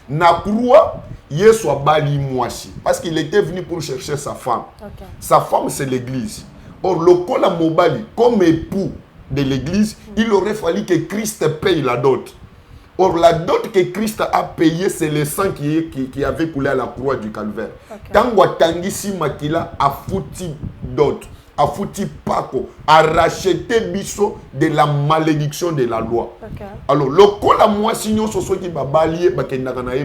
Na croix, Yesu abali mwasi. Parce qu'il était venu pour chercher sa femme. Okay. Sa femme, c'est l'église. Or, le Kola Mobali, comme époux de l'église, il aurait fallu que Christ paye la dot. Or, la dot que Christ a payée, c'est le sang qui avait coulé à la croix du calvaire. Tango tangisi makila a fouti dot, a fouti pako, a racheté biso de la malédiction de la loi. Okay. Alors, le Kola moi signon soso qui va balier bakendaka na ye.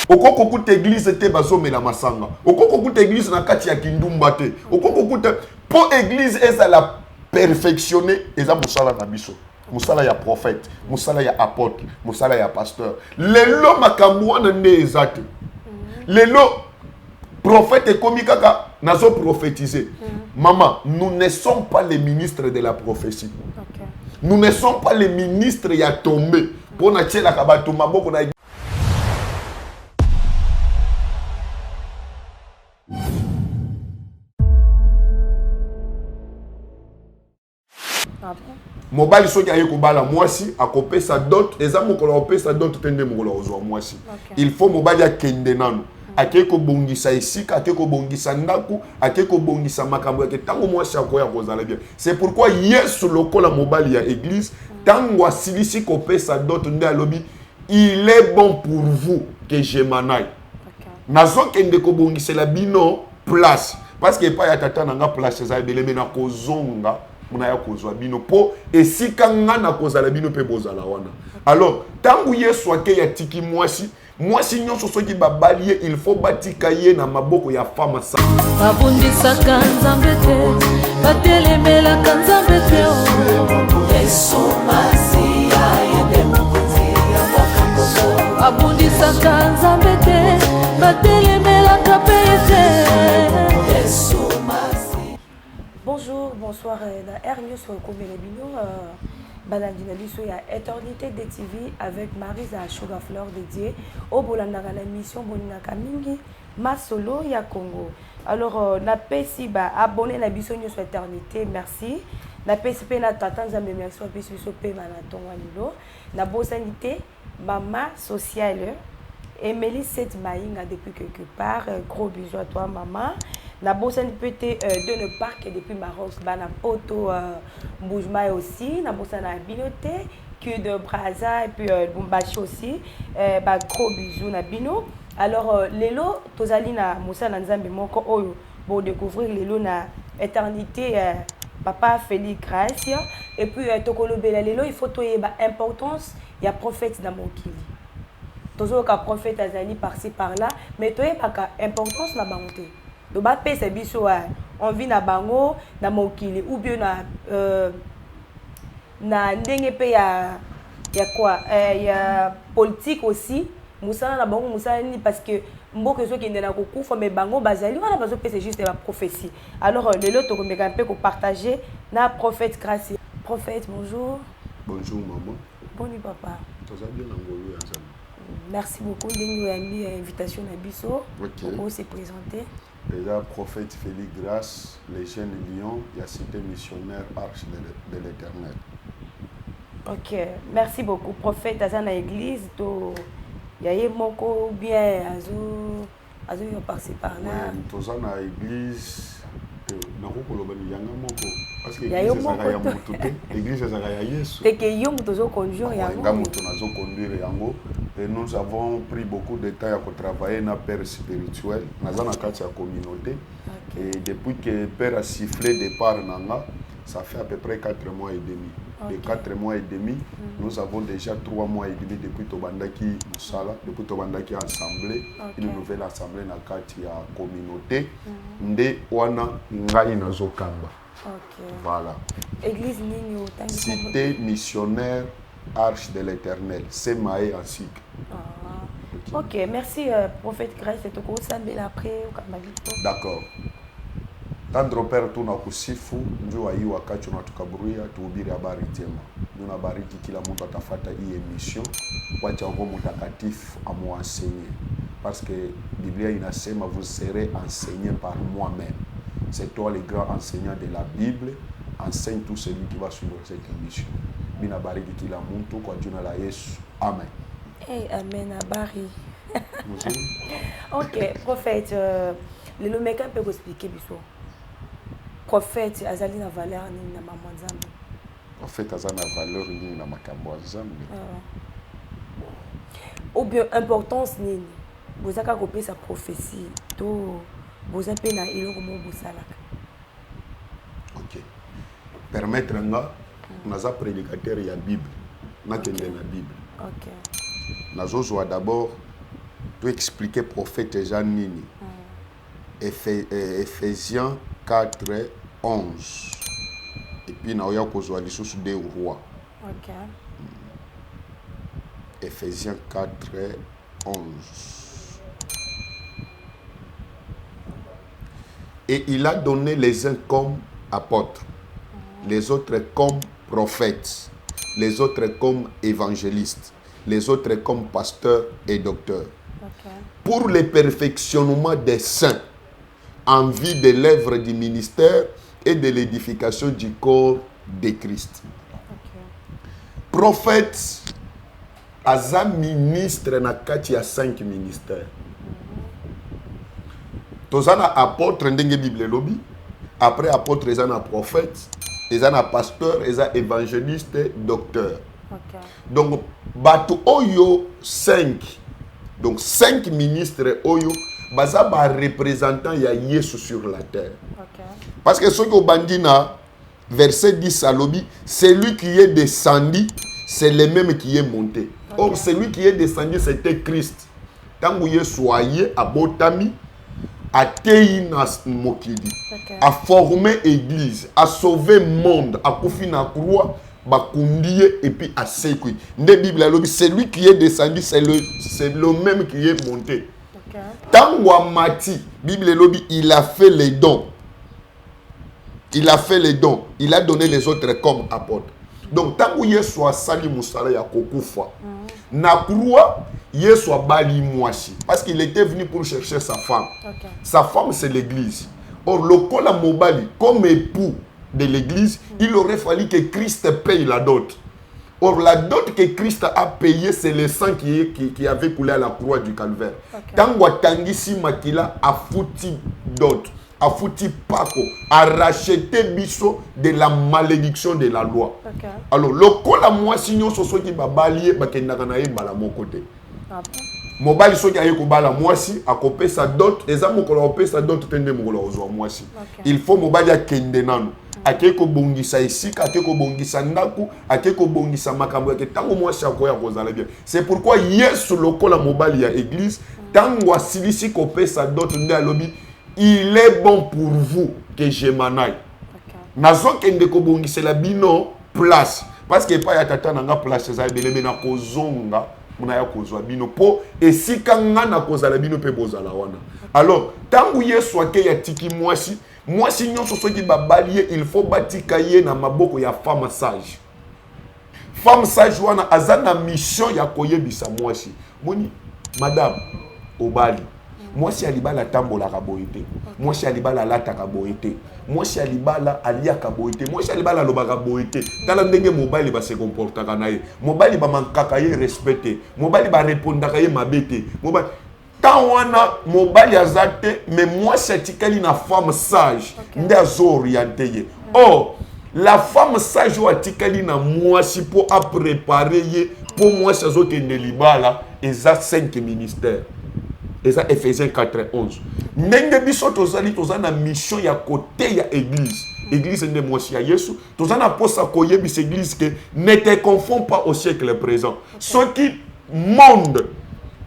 Okoko kuta église te bazomela masanga. Okoko kuta église na kati ya kindumba te. Okoko kuta po église eza la perfectionner eza musala na biso. Musala ya prophète, musala ya apôtre, musala ya pasteur. Lelo makambo wana nde ezate. Lelo prophète ekomi kaka nazo prophétiser. Maman, nous ne sommes pas les ministres de la prophétie. Okay. Nous ne sommes pas les ministres ya tombé. Pour na tchela kabato maboko na mobali soki aye kobala mwasi akopesa dot eza mokolo opesa dot tende mokolo ozwa mwasi. Il faut mobali akende nanu ake ko bongisa esika ake ko bongisa ndaku ake ko bongisa makambo yake tango mwasi akoya kozala bien. C'est pourquoi Yesu lokola mobali ya église tango asilisi kopesa dot nde alobi il est bon pour vous que je m'en aille. Nazo kende ko bongisa la bino place parce que pas ya tata nanga place za beleme na kozonga munaya kozwa bino po esika ngana kozala bino pe bozala wana. Alors tangu Yesu ake ya tiki mwasi nyonso soki babaliye il faut batika ye na maboko ya femme sa babundisa kanzambe te batelemela kanzambe te Yesu Masia yende mukuti ya makambo babundisa kanzambe te batelemela kapete Yesu. Bonjour, bonsoir. Na R-News sur Komelebino, Balandina Biso, il y a Éternité de TV avec Marisa Sugar Fleur dédiée au Bolandara l'émission Bonina Kamingi, ma solo ya Congo. Alors, na PSI, abonné na Biso News sur Éternité, merci. Na PSP na Tatan Zambe, merci. Na PSP Manaton Wanilo. Na Bosanité, Maman Sociale, Emily Seth Maïnga depuis quelque part. Gros bisous à toi, maman. Na bossa peut-être de ne parc depuis Maroc, na Poto Boujma aussi, na bossa na Binoté, que de Brazza et puis Bumbashi aussi, gros bisous na Bino. Alors lelo tozali na Moussa na Nzambe moko oyo pour découvrir lelo na éternité papa Félix Gracia et puis tokolo bela lelo il faut toyeba importance ya prophète na mokili. Tozo ka prophète azali par-ci par-là mais toyeba ka importance na bangote. Donc ba pesa biso on vit na bango na mokili ou bien na ndenge pe ya quoi ya politique aussi musala na bango musala ni parce que mboka zo kende na kokufa mais bango bazali wana bazo pesa juste la prophétie. Alors lelo to komeka pe ko partager na prophète Gracie. Prophète, bonjour. Bonjour maman. Bonjour papa. Toza bien ngolo ya nzambe. Merci beaucoup de l'invitation à Bisso pour se présenter. Déjà, prophète Félix Grace, les jeunes lions, il y a cité missionnaire Arche de l'Éternel. Ok, merci beaucoup. Prophète, à la église, il y a moko bien, azo passé par là. Oui, dans la église, parce que l'église est à Yesu. Et nous avons pris beaucoup de temps pour travailler dans le père spirituel, dans la communauté. Et depuis que le père a sifflé départ, ça fait à peu près 4 mois et demi. De 4 mois et demi, nous avons déjà 3 mois et demi depuis Tobandaki Moussala, depuis Tobandaki Assemblée, une nouvelle assemblée dans la communauté. Nde wana ngai nazokamba. Voilà. Église Nino, cité missionnaire Arche de l'Éternel, c'est Maé en cycle. Ok, merci prophète Grace et Toko Sambé après. D'accord. Tandro père tuna kusifu njoo hii wakati unatukaburia tuhubiri habari njema. Tunabariki kila mtu atafuata hii emission, wacha Roho Mtakatifu amuenseigner parce que Biblia inasema vous serez enseigné par moi-même. c'est toi le grand enseignant de la Bible. Enseigne tout celui qui va suivre cette émission. Bina bariki kila muntu kwa jina la Yesu. Amen. Hey, amen, abari. Ok, prophète, le mec peut expliquer biso. Prophète, azali na valeur ni na maman Nzambe. Prophète azali na valeur ni na makambo Nzambe. Ou bien importance nini? Bozaka kopesa sa prophétie. To boza pe na iloko mo bosalaka. Ok. Permettre nga naza prédicateur ya Bible. Nakende na Bible. Ok. Nazozwa d'abord to expliquer prophète Jean nini. Ephésiens 4, 11. Et puis naoya kozwa lisusu de roi. Ok. Ephésiens 4, 11. Et il a donné les uns comme apôtres, les autres comme prophètes, les autres comme évangélistes, les autres comme pasteurs et docteurs. Okay. Pour le perfectionnement des saints, en vue de l'œuvre du ministère et de l'édification du corps de Christ. Okay. Prophète, aza ministre na kati ya 5 ministères. Tozana apôtre ndenge Bible lobi. Après apôtre, ils ont un prophète, ils ont un pasteur, ils ont un évangéliste, docteur. Okay. Donc, bato oyo 5. Donc 5 ministres oyo baza ba représentant ya Yesu sur la terre. Okay. Parce que ce que bandina verset 10 à lobi, celui qui est descendu, c'est le même qui est monté. Okay. Or celui qui est descendu, c'était Christ. Tant que Yesu soyez à Botami, a tei na mokili, a formé église, a sauvé monde, a koufi na croix, bakundie et puis a sekui. Nde Bible lobi, celui qui est descendu, c'est le même qui est monté. Okay. Tangwa Mati, Bible lobi, il a fait les dons. Il a fait les dons. Il a donné les autres comme apôtres. Donc, tant que Yesu a sali musala ya kokufa, na croix, Yesu a bali mwashi. Parce qu'il était venu pour chercher sa femme. Okay. Sa femme, c'est l'église. Or, le kola mobali, comme époux de l'église, il aurait fallu que Christ paye la dot. Or, la dot que Christ a payée, c'est le sang qui avait coulé à la croix du calvaire. Tant que Tangisi Makila a foutu dot, a foutu Paco, a racheté Bisso de la malédiction de la loi. Okay. Alors, le kola moi sinon ce qui va balayer, bakendakanaye bala mon côté. Mobali soki aye ko bala mwasi akope sa dot, eza mokolo akope sa dot tende mokolo ozwa mwasi. Il faut mobali akende nanu. Ake ko bongisa esika, ake ko bongisa ndaku, ake ko bongisa makambo yake tango mwasi akoya kozala bien. C'est pourquoi Yesu lokola mobali ya église, tango asilisi kope sa dot nde alobi, il est bon pour vous que je m'en aille. Nazo kende ko bongisa la bino place parce que pa ya tata nanga place za beleme na kozonga. Muna kozwa bino po esika nga na kozala bino pe bozala wana. Alors tangu Yesu ake ya tiki mwasi nyonso soki babalie il faut batika ye na maboko ya femme sage. Femme sage wana azana mission ya koyebisa mwasi. Moni madame obali. Mwasi alibala tambola kaboite. Mwasi alibala lata kaboite. Mwasi alibala alia kaboite. Mwasi alibala lobaka boite. Tala ndenge mobali ba se comportaka na ye. Mobali ba mankaka ye respecté. Mobali ba répondaka ye mabete. Mobali tawana mobali azate mais mwasi atikali na femme sage. Nde azo orienté ye. Oh, la femme sage o atikali na mwasi po a préparer ye po mwasi azo kende libala eza 5 ministères. Et ça, Ephésiens 4, 11. Nenge biso tozali tozana mission ya côté ya église. Église nde mwasi ya Yesu. Tozana posa koyebis église que ne te confonds pas au siècle présent. Ce qui monde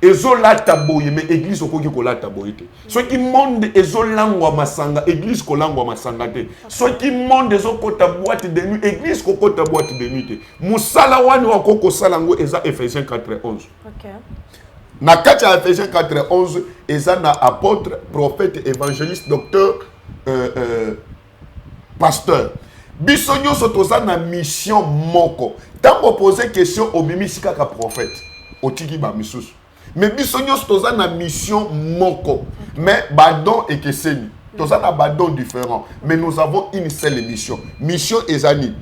ezolata boye mais église okoki kolata boye te. Ce qui monde ezolangwa masanga église kolangwa masanga te. Ce qui monde ezokota boîte de nuit église kokota boîte de nuit te. Musala wani wakoko salango eza Ephésiens 4, 11. OK. Na kati ya Ephésiens 4, 11, eza na apôtre, prophète, évangéliste, docteur, pasteur. Biso nyonso toza na mission moko. Tango poser question obimisi kaka prophète, otiki ba misusu. Mais biso nyonso toza na mission moko. Mais badon ekeseni. Tous ça n'a don différent. Mais nous avons une seule mission. Mission Ezani.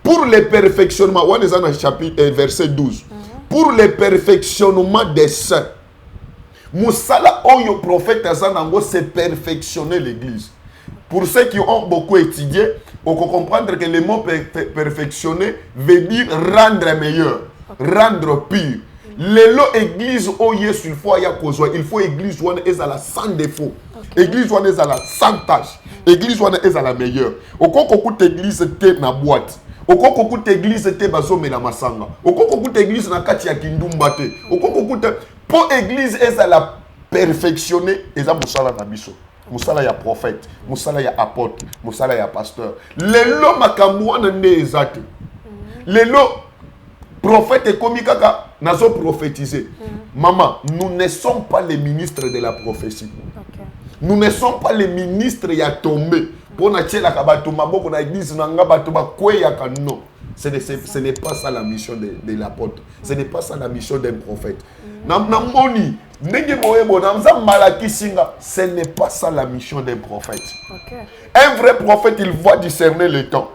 Pour le perfectionnement, on est dans le chapitre verset 12. Pour le perfectionnement des saints. Moussala Oyo prophète Azanango, c'est perfectionner l'église. Pour ceux qui ont beaucoup étudié, on peut comprendre que le mot perfectionner veut dire rendre meilleur, rendre pur. L'élo église au Yesu, il faut église où est à la sans défaut. Église où est à la sans tâche. Église où est à la meilleure. Au cas où église était na boîte. Au cas où église était bazome na masanga. Au cas où église na kati ya kindumbate. Au cas où pour église est à la perfectionner et ça moussala na biso. Moussala ya prophète, moussala ya apôtre, moussala ya pasteur. L'élo makambu wana ne ezate. L'élo prophète et comme kaka nazo prophétiser. Maman, nous ne sommes pas les ministres de la prophétie. Nous ne sommes pas les ministres ya tombé. Pour na tchela kabato maboko na église na nga bato ba kweya ka non. Ce n'est pas ça la mission de l'apôtre. Ce n'est pas ça la mission d'un prophète. Ce n'est pas ça la mission d'un prophète. Un vrai prophète, il va discerner le temps.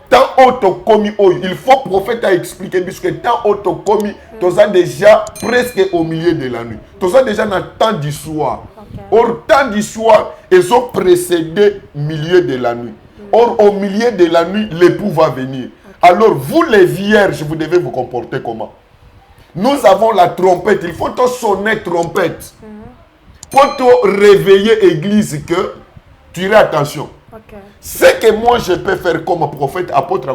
Tant autocomi, il faut prophète à expliquer, puisque tant autocomi, tu as déjà presque au milieu de la nuit. Tu as déjà dans le temps du soir. Or, temps du soir, ils ont précédé milieu de la nuit. Or, au milieu de la nuit, l'époux va venir. Alors, vous les vierges, vous devez vous comporter comment? Nous avons la trompette. Il faut sonner trompette. Pour te réveiller l'église que tu irais attention. Ce que moi je peux faire comme prophète, apôtre,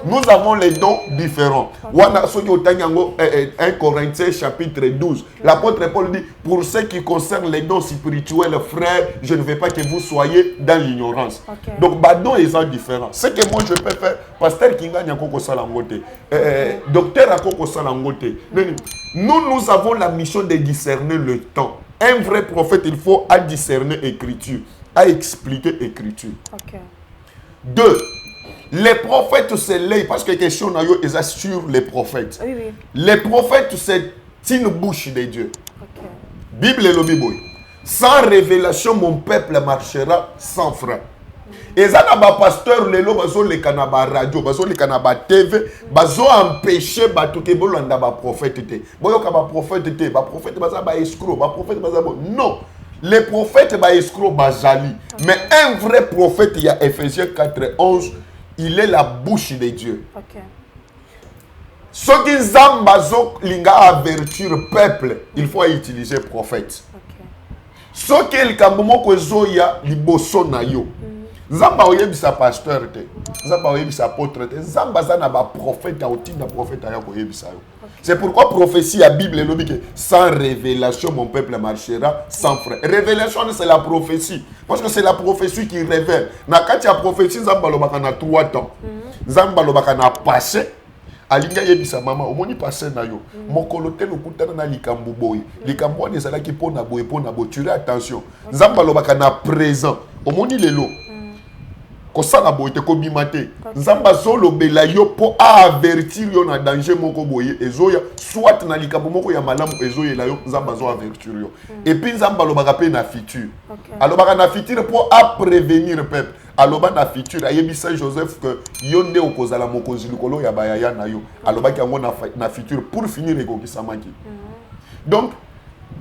nous avons les dons différents. 1 Corinthiens chapitre 12. L'apôtre Paul dit, pour ce qui concerne les dons spirituels, frères, je ne veux pas que vous soyez dans l'ignorance. Donc, les dons sont différents. Ce que moi je peux faire, pasteur Kinga Nyakoko Salangote, docteur Akoko Salangote, nous avons la mission de discerner le temps. Un vrai prophète, il faut discerner l'écriture, à expliquer l'écriture. 2. Les prophètes, c'est l'œil, parce que question est sur les prophètes. Les prophètes, c'est une bouche de Dieu. Bible et le Bible. Sans révélation, mon peuple marchera sans frein. Et ça, les pasteurs, les radio, les TV, ils ont empêché les prophètes. Non. Les prophètes sont escrocs, mais un vrai prophète, il y a Ephésiens 4:11, il est la bouche de Dieu. Ceux qui ont avertir le peuple, il faut utiliser le prophète. Ceux qui ont dit Zamba oyebisa pasteur te. Zamba oyebisa apôtre te. Zamba za na ba prophète auti na prophète ya ko yebisa yo. C'est pourquoi prophétie la Bible lobi que sans révélation mon peuple marchera sans frein. Révélation c'est la prophétie parce que c'est la prophétie qui révèle. Na kati ya prophétie Zamba lobaka na 3 temps. Zamba lobaka na passé. Alinga yebisa mama omoni passé na yo. Mokolo te lokutana na likambo boy. Likambo ne sala ki pona boy tu attention. Zamba lobaka na présent. Omoni lelo. Kosala boite ko bimate nzamba zolo bela yo po avertir yo na danger moko boye ezoya soit na likambo moko ya malamu ezoya la yo nzamba zo avertir yo et puis nzamba lobaka pe na futur alobaka na futur po a prévenir peuple aloba na futur ayebisa Joseph que yo nde okozala mokonzi likolo ya bayaya na yo alobaki yango na futur pour finir ekokisamaki. Donc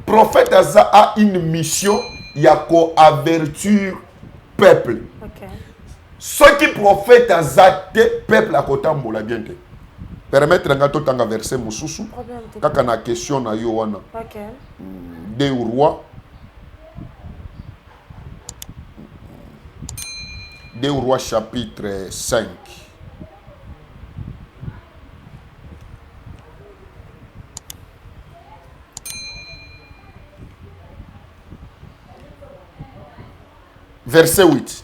prophète Aza a une mission ya ko avertir peuple. Ceux qui prophètent à Zate, peuple à Kotambola bien. Permettre à tout un verset Moussousou. Quand on a question à Yohana. 2 Rois. 2 Rois chapitre 5. Verset 8.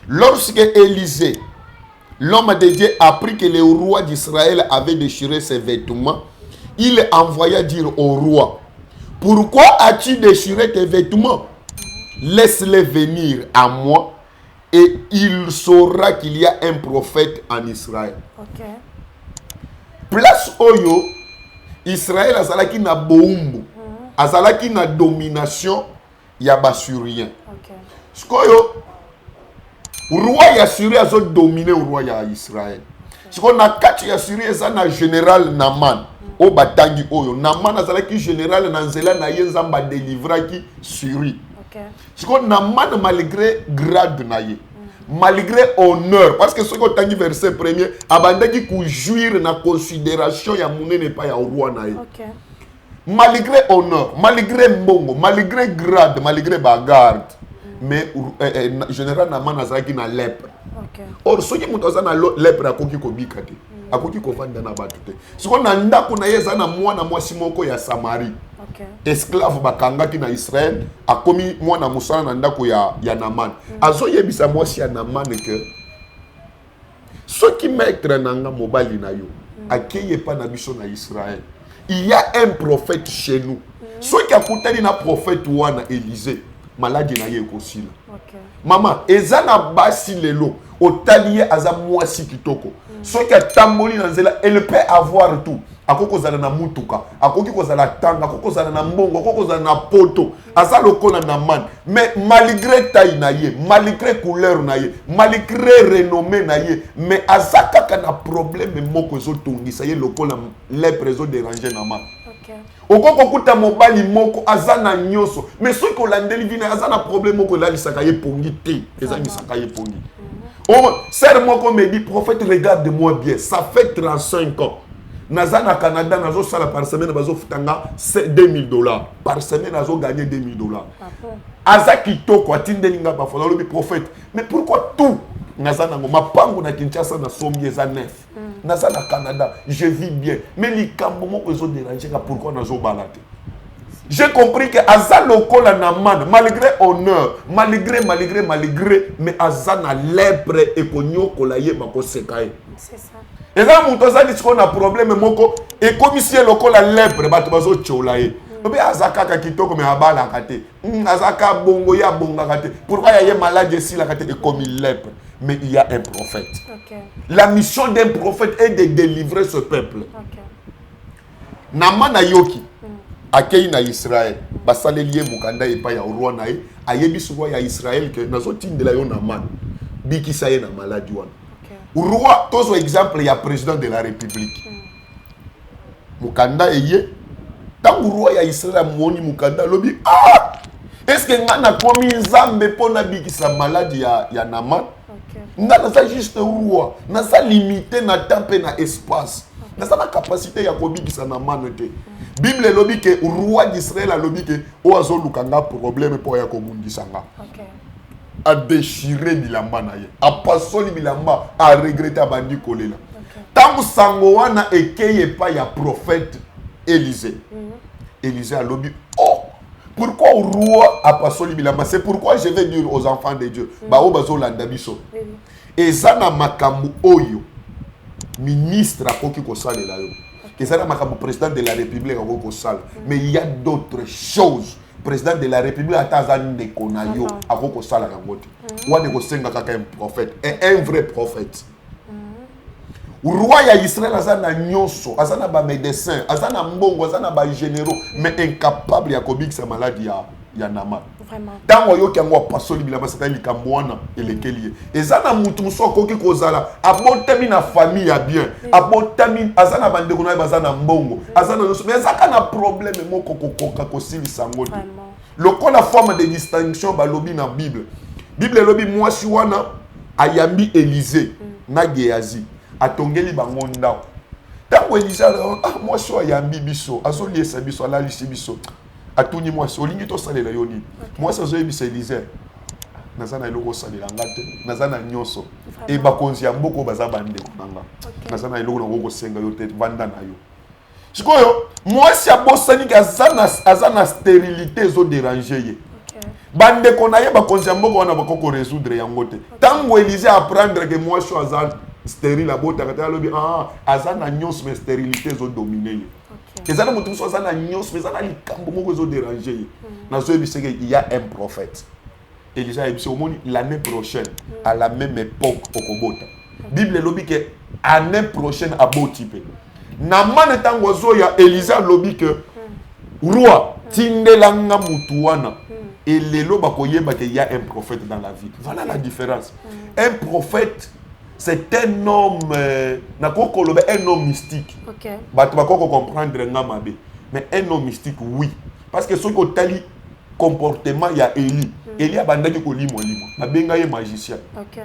Lorsque Élisée, l'homme de Dieu, apprit que le roi d'Israël avait déchiré ses vêtements, il envoya dire au roi, « Pourquoi as-tu déchiré tes vêtements? Laisse-les venir à moi et il saura qu'il y a un prophète en Israël. » Place Oyo, Israël azalaki na boumbu, azalaki na domination ya basyrien. Ok. Sikoyo roi ya Syrie azo dominer roi ya Israël. Sikoyo na kati ya Syrie eza na général Naman. O batangi oyo Naman azalaki général na nzela na ye nzamba délivraki Syrie. Ok. Sikoyo Naman malgré grade na ye, malgré honneur, parce que ce que tangi verset premier abandaki ku jouir na considération ya munene pa ya roi na ye. Ok. Malgré honneur, malgré mbongo, malgré grade, malgré bagarde, mais général Naman azalaki na lèpre. Ok. Or soki mutu aza na lèpre akoki kobika te, akoki kovanda na bato te. Siko na ndako na ye eza na mwana mwasi moko ya Samari. Ok. Esclave bakangaki na Israël, akomi mwana musala na ndako ya Naman. Azoyebisa mwasi ya Naman ke soki maître nanga mobali na yo akeye pa na biso na Israël. Il y a un prophète chez nous. Soki akutani na prophète wana Élisée, maladie na ye ekosila. Ok. Mama, eza na basi lelo, otali ye aza mwasi kitoko. Soki atamboli na nzela, elle peut avoir tout. Akoko zala na mutuka, akoki kozala tanga, akoko zala na mbongo, akoko zala na poto, aza lokola na man. Mais malgré taille na ye, malgré couleur na ye, malgré renommée na ye, mais aza kaka na problème moko zo tongisa ye lokola lèpre zo déranger na man. Ok. Okoko kuta mobali moko aza na nyoso, mais soki olandeli vina aza na problème moko la lisaka ye pongi te, eza misaka ye pongi. Oh, sœur moko me dit prophète regarde-moi bien, ça fait 35 ans. Naza na Canada nazo sala par semaine bazo futanga $2,000 par semaine nazo gagner $2,000. Aza kitoko atindelinga ba fona lobi prophète. Mais pourquoi tout naza nango mapango na Kinshasa na sombi eza neuf. Naza na Canada, je vis bien. Mais likambo moko ezo déranger ka pourquoi nazo balate. J'ai compris que aza lokola na man malgré honneur, malgré mais aza na lèpre e konyokola ye bako sekaye. C'est ça. Et là, mon toza dit qu'on a problème moko et comme si loko la lèpre bato bazo chola ye. Obe azaka ka kitoko me abala kate. Azaka bongo ya bonga kate. Pourquoi il y a malade ici la kate et comme il lèpre, mais il y a un prophète. Ok. La mission d'un prophète est de délivrer ce peuple. Ok. Namana yoki akei na Israël basaleli ye mukanda epa ya roi na ye ayebi roi ya Israël que nazo tindela yo na man bikisa ye na maladi wana. Roi, tous exemple, il y a président de la République. Mukanda eye. Tant que roi y a Israël moni Mukanda lobi. Ah! Est-ce que ngana komi nzambe pona bikisa maladie ya Naman? Ngana ça juste roi. Na ça limité na temps et na espace. Na ça na capacité ya kobikisa Naman te. Bible lobi que roi d'Israël a lobi que o azo lukanga problème pour ya komundisanga. OK. A déchirer bilamba na ye, a pasoli bilamba, a regretter abandi kolela. Tant sango wana ekeye pa ya prophète Élisée. Élisée a lobby. Oh, pourquoi roi a pasoli bilamba? C'est pourquoi je vais dire aux enfants de Dieu, ba o bazo landa biso. Ezana makambu oyo ministre akoki ko salela yo. Ezana makambu président de la République akoki ko sala. Mais il y a d'autres choses. Président de la République atazani de konayo akoko sala kangote wane ko senga kaka un prophète et un vrai prophète. Roi ya Israël azana nyonso azana ba médecin azana mbongo azana ba généraux mais incapable ya kobikisa maladie ya Naman. Vraiment. Tango yoki yango pasoli bilamba sata likambo wana elekeli. Ezana mutu musoko ki kozala abotami na famille ya bien abotami azana bandeko na bazana mbongo azana nyonso mais azaka na problème moko kokoka kosilisa ngote. Lokola forme de distinction balobi na Bible. Bible lobi mwasi wana ayambi Élisée na Géazi atongeli bango ndao. Tango Élisée mwasi ayambi biso azoliesa biso alalisi biso. Atuni mwasi olingi to salela yoni. Mwasi azoyebisa Élisée. Nazana eloko salela ngate, nazana nyoso. E bakonzi ya mboko baza bandeko nanga. Nazana eloko na ngoko senga yo te vanda na yo. Sikoyo, mwasi abosani ka azana stérilité zo déranger ye. Bandeko na ye bakonzi ya mboko wana bakoko résoudre yango te. Tango Élisée apprendre que mwasi azana stérile abota kata lobi azana nyoso mais stérilité zo dominer ye. Ezana mutu muso azana nyos mais azana likambo moko zo déranger. Nazo ebiseke il y a un prophète. Élisée a dit l'année prochaine à la même époque okobota. Bible lobi que année prochaine abotipe. Naman tango zo ya Élisée lobi que roi tindelanga mutu wana et lelo bakoyeba qu'il y a un prophète dans la vie. Voilà la différence. Un prophète, c'est un homme, un homme mystique. Ok. Tu vas comprendre ngamabe. Mais un homme mystique, oui. Parce que ce que tu as comportement, il y a Élie. Élie a bandé ko limo. Abenga ye magicien.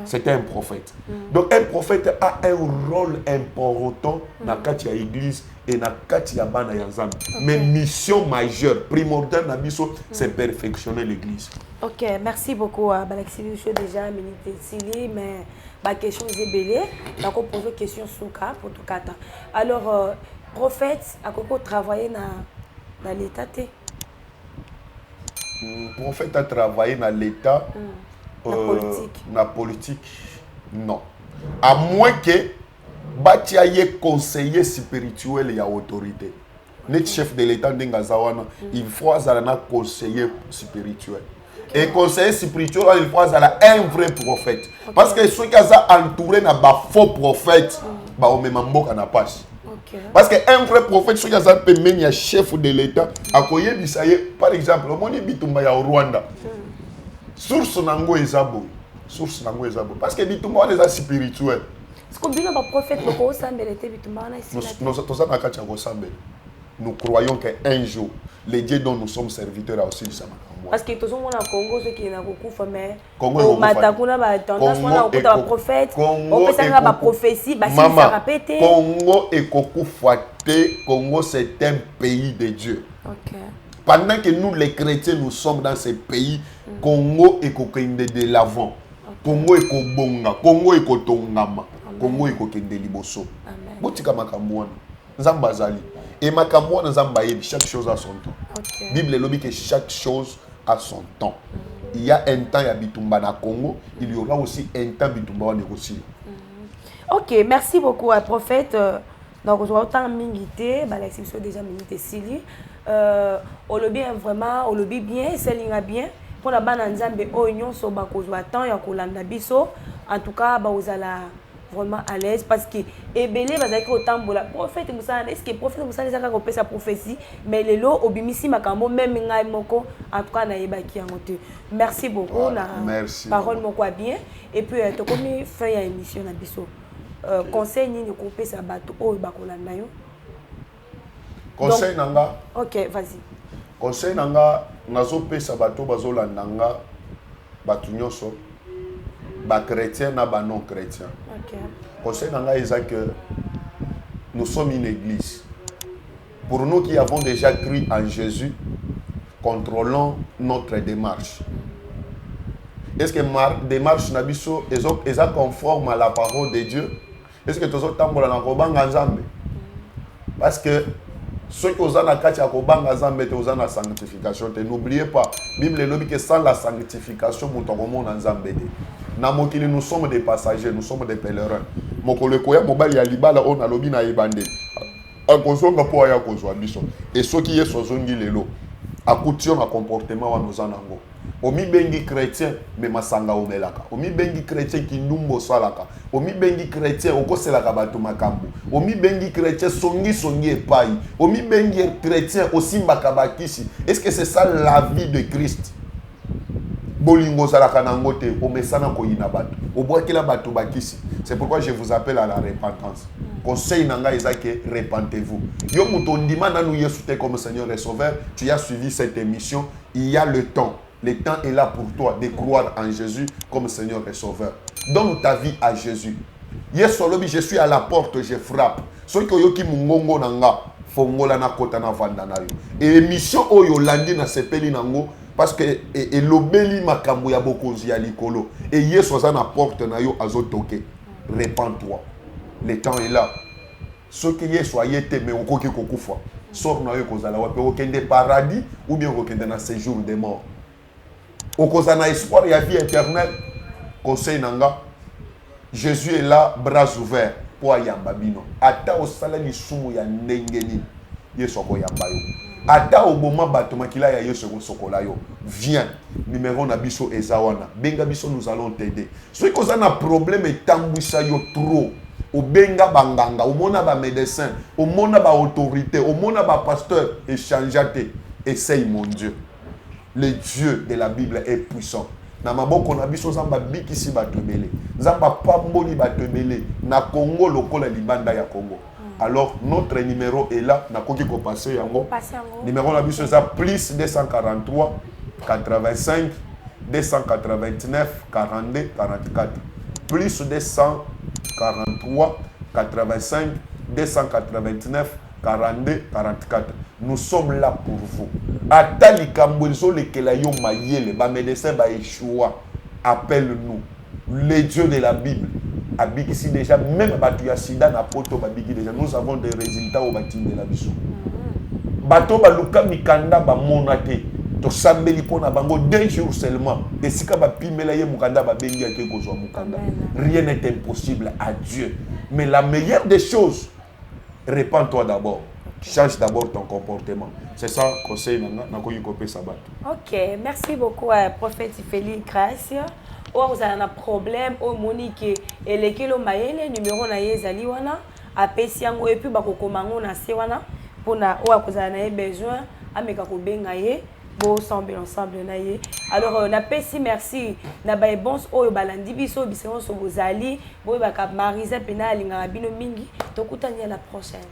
C'était un prophète. Donc un prophète a un rôle important dans la église et dans la bana yanzam. Mais mission majeure, primordiale na biso, c'est perfectionner l'église. Ok, merci beaucoup. Balaxi Lucho déjà minute Sili, mais ma question est belée. Donc on pose une question souka pour tout kata. Alors prophète a beaucoup travaillé dans l'état. Prophète a travaillé dans l'état, la politique, non. À moins que Batia y conseiller spirituel et autorité. Notre chef de l'état d'Engazawana, il faut avoir un conseiller spirituel. Et conseiller spirituel, il faut avoir un vrai prophète. Parce que ceux qui sont entourés de faux prophètes, on met un mot à la page. Parce qu'un vrai prophète, ceux qui sont un chef de l'état, par exemple, on est Bitumba au Rwanda. Source nango ezabo. Source nango ezabo. Parce que Bitumba on est spirituel. Est-ce qu'on dit que prophète le ko sambele te Bitumba na ici? Nous croyons qu'un jour, les dieux dont nous sommes serviteurs aussi du Sama. Parce que tout le monde a Congo, ceux qui sont beaucoup mais Congo matakuna ba tendance on a un prophète, on peut faire la prophétie, bah si ça répète. Congo et Koku Fouaté, Congo c'est un pays de Dieu. OK. Pendant que nous les chrétiens nous sommes dans ce pays, Congo et Kokende de l'avant. Congo et Kobonga, Congo et Kotongama, Congo et Kokende liboso. Amen. Botika makambo wana. Nzamba zali. Et makambo wana nzamba yebi, chaque chose a son temps. Okay. Bible lobi que chaque chose a son temps. Il y a un temps ya bitumba na Congo, il y aura aussi un temps bitumba wana aussi. OK, merci beaucoup prophète. Donc on autant mingité, bah l'exception déjà mingité Sili. On le bien vraiment, on le bien, c'est linga bien. Pour la bande nzambe oignon so ba kozwa temps ya kolanda biso. En tout cas, ba ozala vraiment à l'aise parce que ebele bazaki otambola prophète musana est-ce que prophète musana zaka ko pesa prophétie mais lelo obimisi makambo même ngai moko en tout cas na yebaki yango te. Merci beaucoup na parole moko bien et puis to komi fin ya émission na biso. Conseil ni ko pesa bato o ba kolanda yo. Conseil nanga. OK, vas-y. Conseil nanga nazo pesa bato bazolanda nga bato nyonso ba chrétien na ba non chrétien. OK. Conseil nanga est que nous sommes une église. Pour nous qui avons déjà cru en Jésus, contrôlons notre démarche. Est-ce que ma démarche na biso est conforme à la parole de Dieu? Est-ce que tozo tambola na kobanga nzambe? Parce que ceux qui ont la katia kobanga nzambe te ont la sanctification. N'oubliez pas, Bible dit que sans la sanctification, nous nzambe te. Na mokili nous sommes des passagers, nous sommes des pèlerins. Mokolo koya mobali ya libala on alobi na ebande. Akozonga po aya kozwa biso. Et ceux qui sont zongi lelo, akution na comportement wa nozanango. Omi bengi chrétien mais masanga omelaka. Omi bengi chrétien ki ndumbo salaka. Omi bengi chrétien okoselaka bato makambo. Omi bengi chrétien songi epai. Omi bengi chrétien osimbaka bakisi. Est-ce que c'est ça la vie de Christ? Bolingo salaka nango te omesana ko yina bato. Obwakela bato bakisi. C'est pourquoi je vous appelle à la repentance. Conseil nanga ezake repentez-vous. Yo mutondima nanu Yesu te comme Seigneur et Sauveur, tu as suivi cette émission, il y a le temps. Le temps est là pour toi de croire en Jésus comme Seigneur et Sauveur. Donne ta vie à Jésus. Yesu lobi je suis à la porte, je frappe. Ceux qui yoki mungongo nanga fongola na kota na vanda na yo. Et émission oyo landi na sepeli nango parce que et lobeli makambo ya bokonzi ya likolo. Et Yesu za na porte na yo azotoke. Répands-toi. Le temps est là. Ceux qui y soyez mais on koki kokufa. Sors na yo kozala wape okende paradis ou bien okende na séjour des morts. Okozana espoir et vie éternelle. Conseil nanga. Jésus est là, bras ouverts pour yamba bino. Ata osala lisumu ya ndengeni. Yesu ko yamba yo. Ata oboma bato makila ya Yesu ko sokola yo. Viens. Numéro na biso ezawana. Benga biso nous allons t'aider. Ceux qui ont un problème et tambouissa yo trop. Au benga banganga, au mona ba médecin, au mona ba autorité, au mona ba pasteur, échangeate. Essaye mon Dieu. le Dieu de la Bible est puissant. Na maboko na biso zamba bikisi batemele. Zamba pamboli batemele na Congo lokola libanda ya Congo. Alors notre numéro est là, na koki ko passer yango. Numéro na biso ça plus 243 85 289 42 44. Plus 243 85 289 42 44. Nous sommes là pour vous. Atali Kambouzo le Kelayo Mayele, ba médecin ba échoua, appelle-nous. Les dieux de la Bible. Abikisi déjà, même Batuya Sida na poto babiki déjà. Nous avons des résultats au bâtiment de la Bissou. Bato Baluka Mikanda ba monate. To sambeli pona bango 2 jours seulement. Et si ka ba pimela ye mukanda ba bengi ake kozwa mukanda. Rien n'est impossible à Dieu. Mais la meilleure des choses, répands-toi d'abord. Change d'abord ton comportement. C'est ça conseil nakoyi kopé sabat. OK, merci beaucoup prophète Félix Gracia. Oh vous avez un problème au Monique et les kilo mayele numéro na yezali wana apesi yango et puis bakokomango na se wana pona o akozala na besoin ameka ko benga ye bo ensemble na ye. Alors na pesi merci na ba bons oyo balandi biso bisengo so bozali bo ba ka Marisa pena linga bino mingi tokutanya la prochaine.